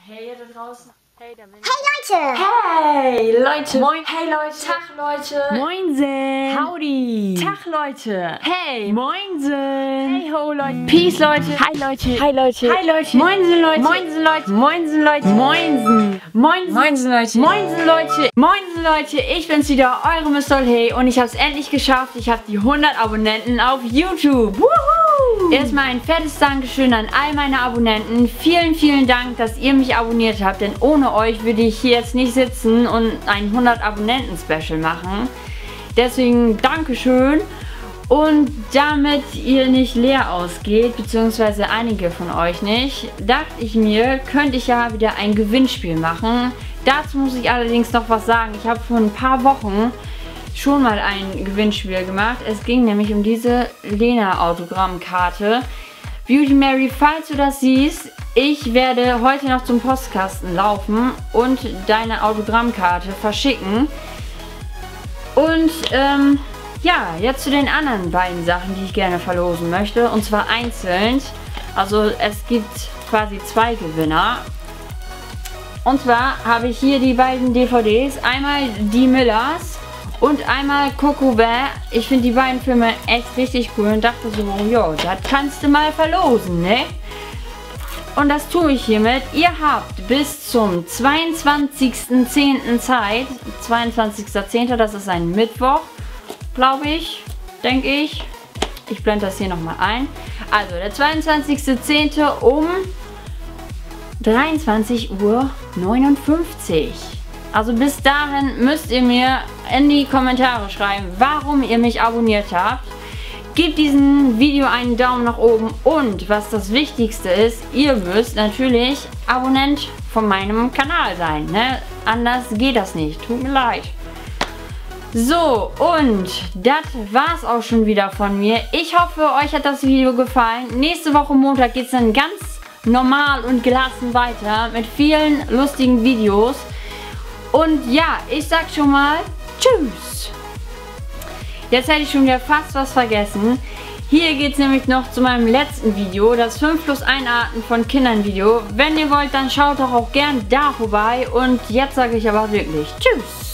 Hey ihr da draußen. Hey da bin ich. Hey Leute! Hey Leute! Moin! Hey Leute! Tag Leute! Moinsen! Howdy! Tag Leute! Hey! Moinsen! Hey ho Leute! Peace Leute! Hi Leute! Hi Leute! Hi Leute! Moinsen Leute! Moinsen Leute! Moinsen Leute! Moinsen! Moinsen! Moinsen Leute! Moinsen Leute! Moinsen Leute! Ich bin's wieder, eure Mr. Hey und ich hab's endlich geschafft. Ich habe die 100 Abonnenten auf YouTube. Woohoo! Erstmal ein fettes Dankeschön an all meine Abonnenten. Vielen, vielen Dank, dass ihr mich abonniert habt, denn ohne euch würde ich hier jetzt nicht sitzen und ein 100 Abonnenten Special machen. Deswegen Dankeschön. Und damit ihr nicht leer ausgeht, beziehungsweise einige von euch nicht, dachte ich mir, könnte ich ja wieder ein Gewinnspiel machen. Dazu muss ich allerdings noch was sagen. Ich habe vor ein paar Wochen schon mal ein Gewinnspiel gemacht. Es ging nämlich um diese Lena-Autogrammkarte. Beauty Mary, falls du das siehst, ich werde heute noch zum Postkasten laufen und deine Autogrammkarte verschicken. Und ja, jetzt zu den anderen beiden Sachen, die ich gerne verlosen möchte. Und zwar einzeln. Also es gibt quasi zwei Gewinner. Und zwar habe ich hier die beiden DVDs. Einmal Die Millers und einmal Coco Bear. Ich finde die beiden Filme echt richtig cool und dachte so, jo, das kannst du mal verlosen, ne? Und das tue ich hiermit. Ihr habt bis zum 22.10. Zeit. 22.10. das ist ein Mittwoch, glaube ich, denke ich. Ich blende das hier nochmal ein. Also der 22.10. um 23:59 Uhr. Also bis dahin müsst ihr mir in die Kommentare schreiben, warum ihr mich abonniert habt. Gebt diesem Video einen Daumen nach oben und was das Wichtigste ist, ihr müsst natürlich Abonnent von meinem Kanal sein, ne? Anders geht das nicht, tut mir leid. So, und das war's auch schon wieder von mir. Ich hoffe, euch hat das Video gefallen. Nächste Woche Montag geht es dann ganz normal und gelassen weiter mit vielen lustigen Videos. Und ja, ich sag schon mal tschüss. Jetzt hätte ich schon wieder fast was vergessen. Hier geht es nämlich noch zu meinem letzten Video, das 5+1 Arten von Kindern Video. Wenn ihr wollt, dann schaut doch auch gern da vorbei. Und jetzt sage ich aber wirklich tschüss.